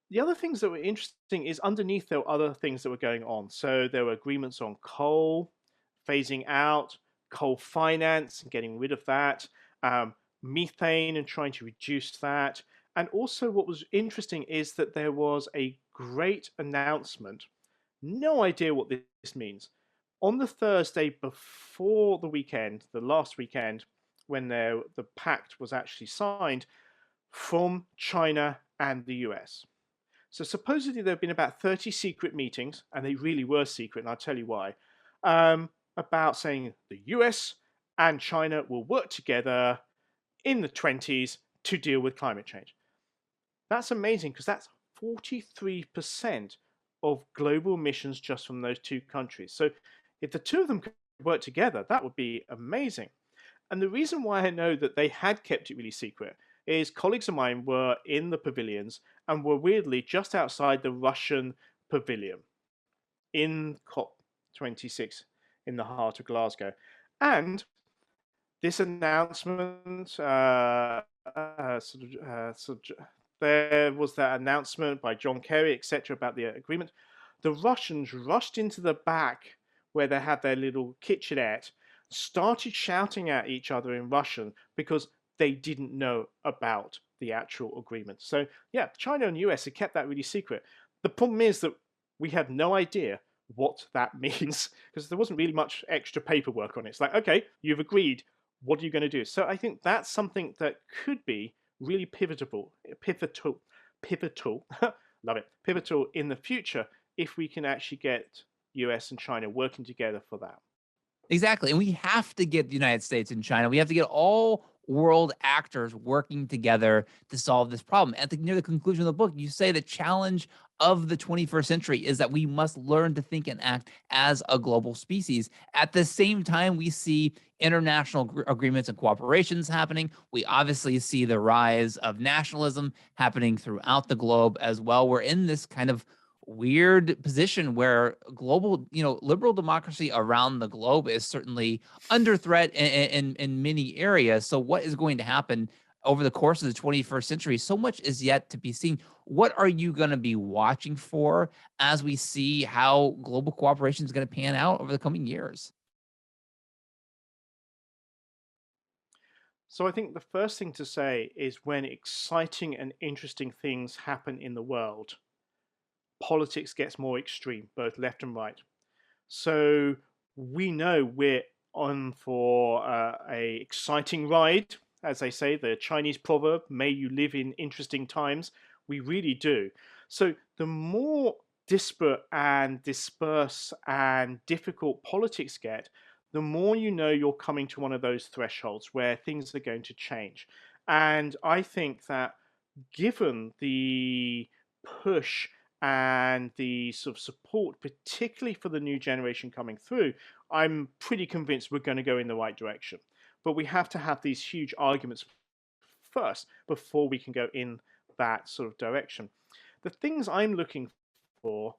the other things that were interesting is underneath there were other things that were going on. So there were agreements on coal, phasing out, coal finance and getting rid of that, um, methane and trying to reduce that. And also, what was interesting is that there was a great announcement. No idea what this means. On the Thursday before the weekend, the last weekend, when the pact was actually signed from China and the US. So supposedly there have been about 30 secret meetings, and they really were secret, and I'll tell you why, about saying the US and China will work together in the 20s to deal with climate change. That's amazing because that's 43% of global emissions just from those two countries. So if the two of them could work together, that would be amazing. And the reason why I know that they had kept it really secret is colleagues of mine were in the pavilions and were weirdly just outside the Russian pavilion in COP26 in the heart of Glasgow. And this announcement, there was that announcement by John Kerry, etc., about the agreement. The Russians rushed into the back where they had their little kitchenette, started shouting at each other in Russian because they didn't know about the actual agreement. So, yeah, China and US have kept that really secret. The problem is that we have no idea what that means because there wasn't really much extra paperwork on it. It's like, okay, you've agreed. What are you going to do? So I think that's something that could be really pivotal, love it, pivotal in the future if we can actually get US and China working together for that. Exactly. And we have to get the United States and China. We have to get all world actors working together to solve this problem. At the near the conclusion of the book, you say the challenge of the 21st century is that we must learn to think and act as a global species. At the same time, we see international agreements and cooperations happening. We obviously see the rise of nationalism happening throughout the globe as well. We're in this kind of weird position where global, liberal democracy around the globe is certainly under threat in many areas. So, what is going to happen over the course of the 21st century? So much is yet to be seen. What are you going to be watching for as we see how global cooperation is going to pan out over the coming years? So I think the first thing to say is when exciting and interesting things happen in the world, politics gets more extreme, both left and right. So we know we're on for a exciting ride, as they say, the Chinese proverb, may you live in interesting times. We really do. So the more disparate and dispersed and difficult politics get, the more you know you're coming to one of those thresholds where things are going to change. And I think that given the push and the sort of support, particularly for the new generation coming through, I'm pretty convinced we're going to go in the right direction. But we have to have these huge arguments first before we can go in that sort of direction. The things I'm looking for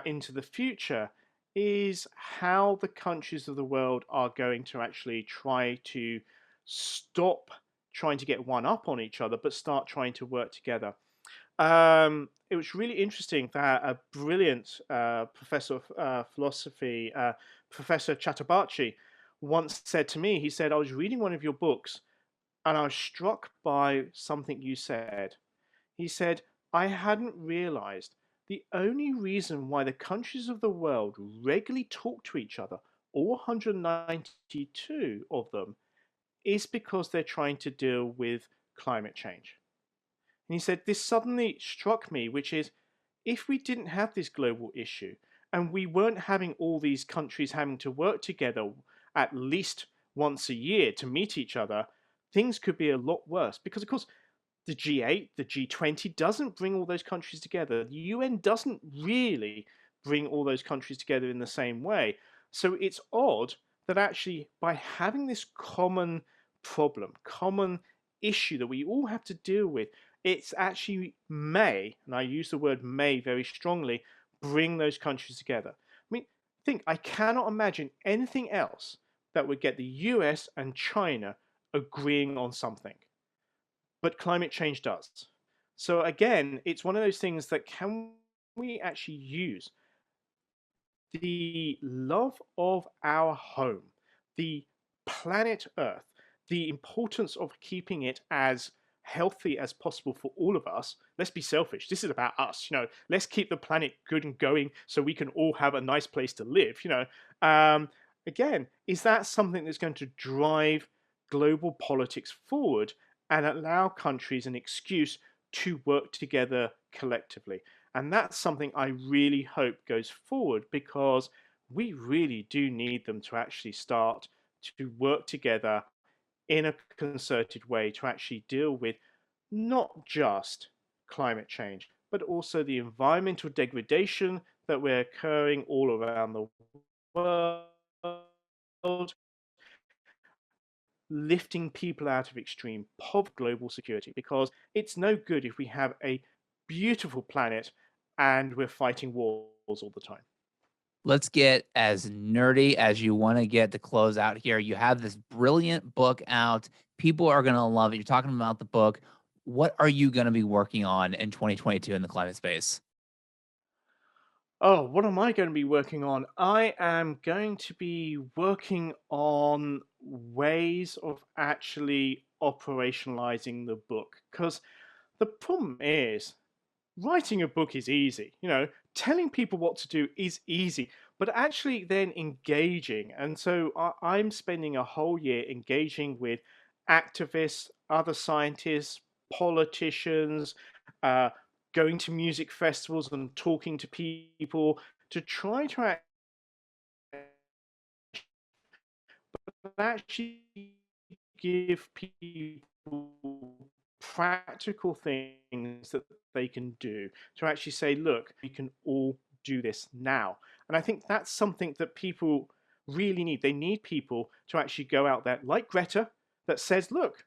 into the future is how the countries of the world are going to actually try to stop trying to get one up on each other, but start trying to work together. It was really interesting that a brilliant professor of philosophy, Professor Chattabarchi, once said to me, he said, I was reading one of your books and I was struck by something you said. He said, I hadn't realized the only reason why the countries of the world regularly talk to each other, all 192 of them, is because they're trying to deal with climate change. And he said, this suddenly struck me, which is if we didn't have this global issue and we weren't having all these countries having to work together at least once a year to meet each other, things could be a lot worse. Because, of course, the G8, the G20 doesn't bring all those countries together. The UN doesn't really bring all those countries together in the same way. So it's odd that actually by having this common problem, common issue that we all have to deal with, it's actually may, and I use the word may very strongly, bring those countries together. I mean, I cannot imagine anything else that would get the US and China agreeing on something, but climate change does. So again, it's one of those things that can we actually use the love of our home, the planet Earth, the importance of keeping it as healthy as possible for all of us. Let's be selfish. This is about us. Let's keep the planet good and going so we can all have a nice place to live. Again, is that something that's going to drive global politics forward and allow countries an excuse to work together collectively? And that's something I really hope goes forward, because we really do need them to actually start to work together in a concerted way to actually deal with not just climate change, but also the environmental degradation that we're occurring all around the world, lifting people out of extreme poverty, global security, because it's no good if we have a beautiful planet and we're fighting wars all the time. Let's get as nerdy as you want to get to close out here. You have this brilliant book out. People are going to love it. You're talking about the book. What are you going to be working on in 2022 in the climate space? Oh, what am I going to be working on? I am going to be working on ways of actually operationalizing the book, because the problem is writing a book is easy. Telling people what to do is easy, but actually then engaging. And so I'm spending a whole year engaging with activists, other scientists, politicians, uh, going to music festivals and talking to people to try to actually give people practical things that they can do to actually say, look, we can all do this now. And I think that's something that people really need. They need people to actually go out there, like Greta, that says, look,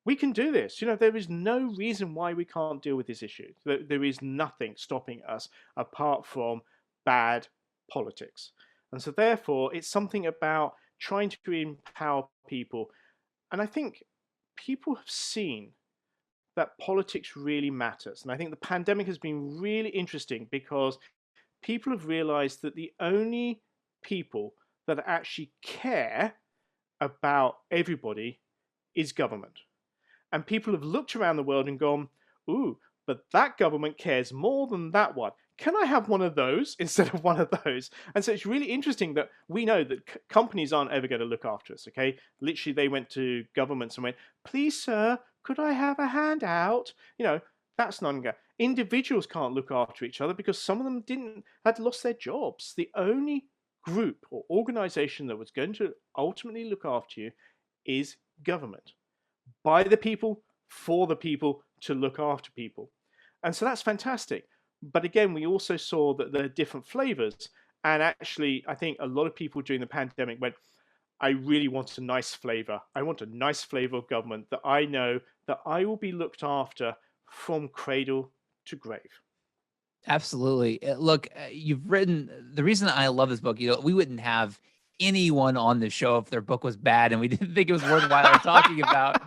we can do this. There is no reason why we can't deal with this issue. There is nothing stopping us apart from bad politics. And so, therefore, it's something about trying to empower people. And I think people have seen that politics really matters. And I think the pandemic has been really interesting because people have realized that the only people that actually care about everybody is government. And people have looked around the world and gone, ooh, but that government cares more than that one. Can I have one of those instead of one of those? And so it's really interesting that we know that companies aren't ever going to look after us, okay? Literally, they went to governments and went, please, sir, could I have a handout? That's not going. Individuals can't look after each other because some of them had lost their jobs. The only group or organization that was going to ultimately look after you is government, by the people, for the people, to look after people. And so that's fantastic. But again, we also saw that there are different flavors. And actually, I think a lot of people during the pandemic went, I really want a nice flavor. I want a nice flavor of government that I know that I will be looked after from cradle to grave. Absolutely. Look, you've written the reason I love this book, we wouldn't have anyone on the show if their book was bad and we didn't think it was worthwhile talking about.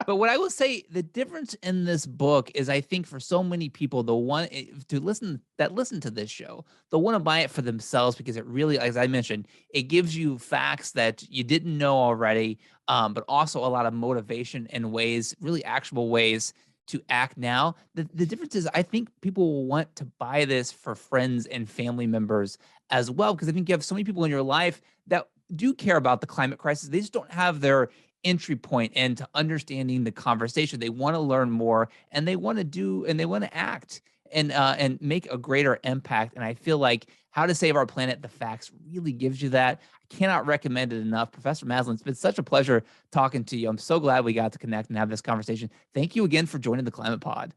But what I will say, the difference in this book is I think for so many people, the one to listen to this show, they'll want to buy it for themselves because it really, as I mentioned, it gives you facts that you didn't know already, but also a lot of motivation and ways, really actionable ways to act now. The difference is I think people will want to buy this for friends and family members as well, because I think you have so many people in your life that do care about the climate crisis. They just don't have their entry point into understanding the conversation. They want to learn more and they want to do and they want to act and make a greater impact. And I feel like How to Save Our Planet, the facts really gives you that. I cannot recommend it enough. Professor Maslin, it's been such a pleasure talking to you. I'm so glad we got to connect and have this conversation. Thank you again for joining the Climate Pod.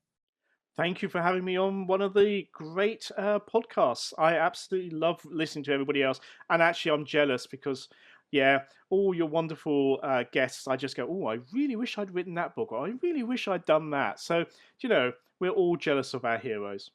Thank you for having me on one of the great podcasts. I absolutely love listening to everybody else. And actually, I'm jealous because, yeah, all your wonderful guests, I just go, oh, I really wish I'd written that book, or I really wish I'd done that. So, we're all jealous of our heroes.